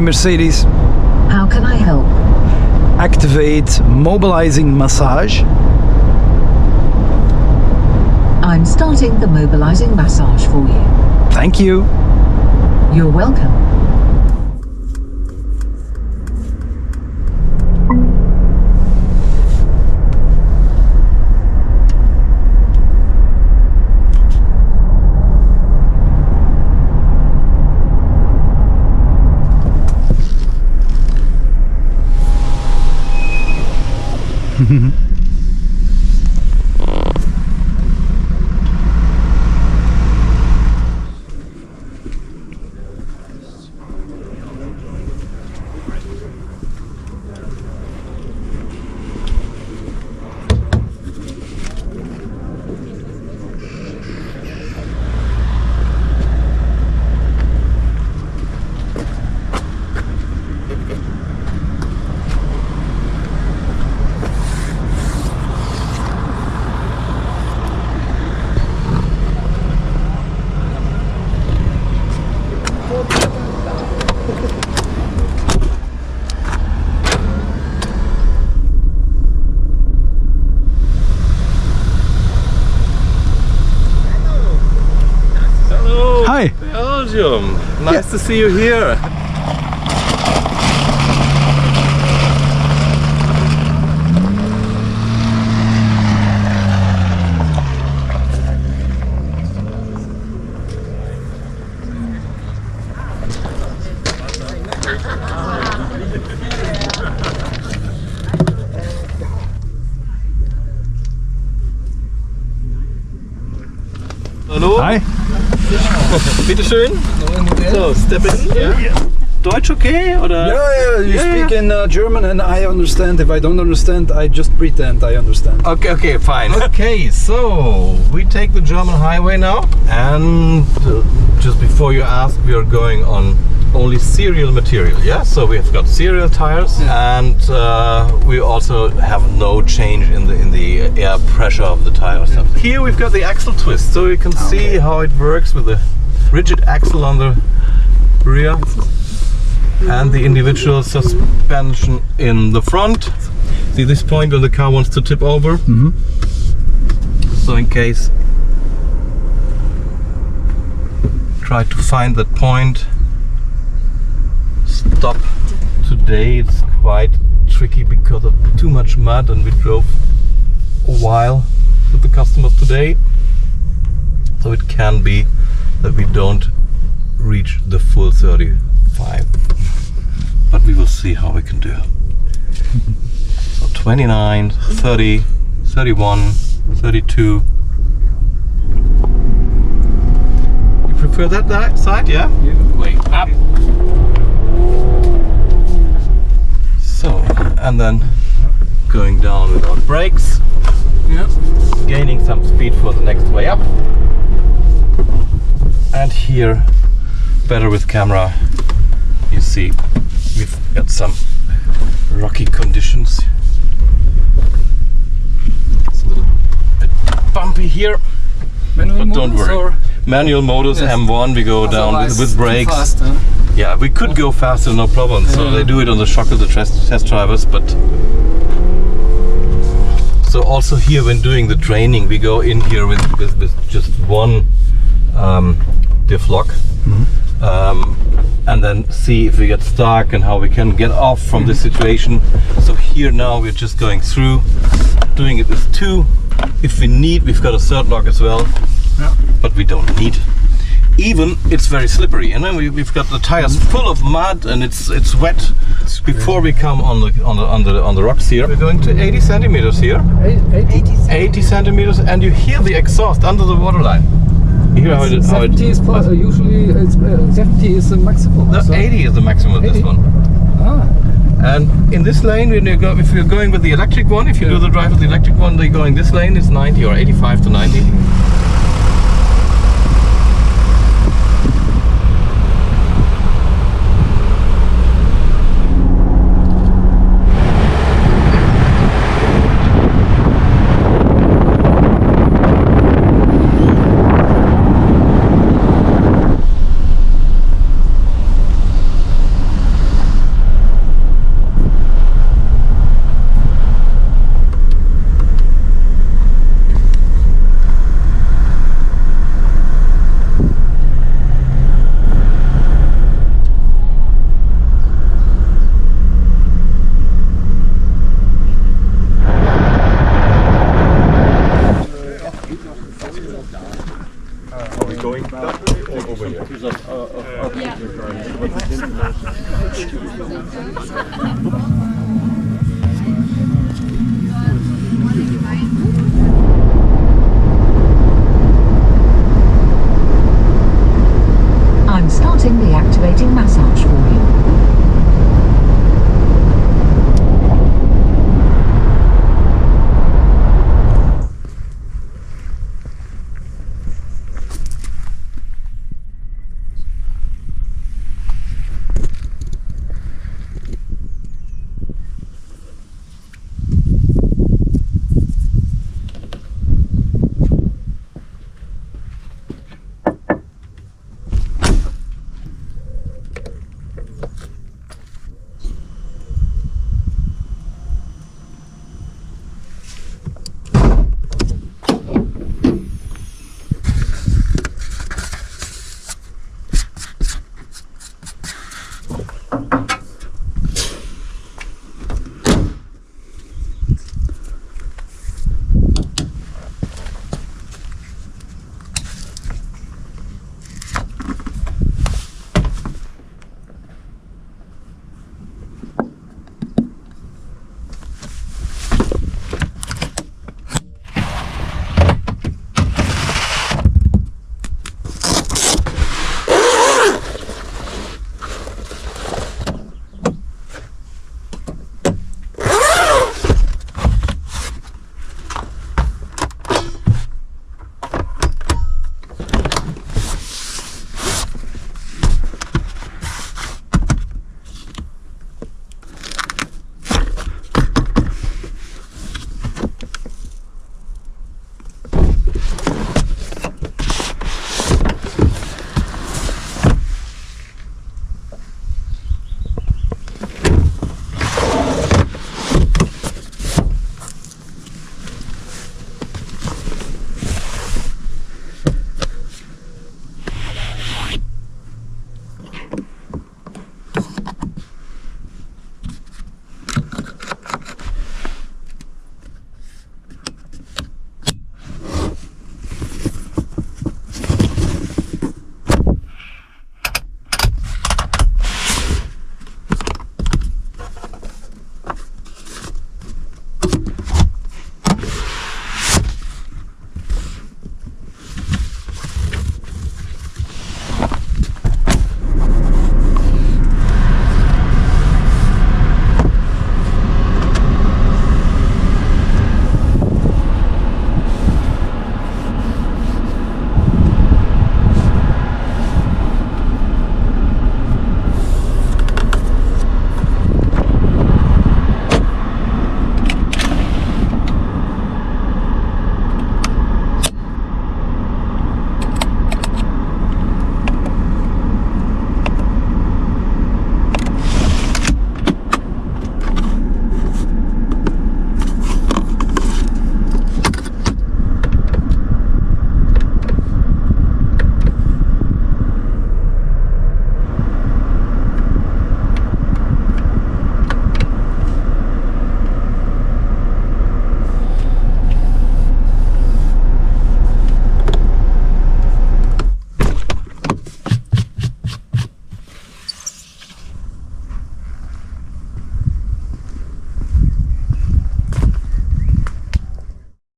Mercedes. How can I help? Activate mobilizing massage. I'm starting the mobilizing massage for you. Thank you. You're welcome. Hi. Belgium. Nice to see you here. Hallo. Hi. Bitte schön. So, step in. Yeah. Deutsch okay? Oder? Yeah, you speak in German and I understand. If I don't understand, I just pretend I understand. Okay, fine. Okay, so we take the German highway now, and just before you ask, we are going on only serial material. Yeah, so we have got serial tires, and we also have no change in the air pressure of the tire or something. Here we've got the axle twist, so you can see how it works with the rigid axle on the rear and the individual suspension in the front. See this point where the car wants to tip over? So in case, try to find that point. Stop. Today it's quite tricky because of too much mud, and we drove a while with the customers today. So it can be that we don't reach the full 35. But we will see how we can do. So 29, 30, 31, 32. You prefer that side, yeah? Wait, up. So, and then going down without brakes. Yeah. Gaining some speed for the next way up. And here, better with camera, you see we've got some rocky conditions. It's a little bit bumpy here, but don't worry. Manual motors, yes. M1, we go down with brakes. Fast, huh? Yeah, we could go faster, no problem. So they do it on the Schöckl, the test drivers, but so also here when doing the training, we go in here with just one diff lock. And then see if we get stuck and how we can get off from this situation. So here now we're just going through, doing it with two. If we need, we've got a third lock as well, but we don't need. Even it's very slippery, and then we've got the tires full of mud, and it's wet. Before we come on the rocks here, we're going to 80 centimeters here. 80 centimeters, and you hear the exhaust under the waterline. You hear how it 70 is usually it's 70 is the maximum. No, 80 is the maximum of this one. And in this lane, when if you're going with the electric one, if you do the drive with the electric one, they're going this lane is 90 or 85 to 90.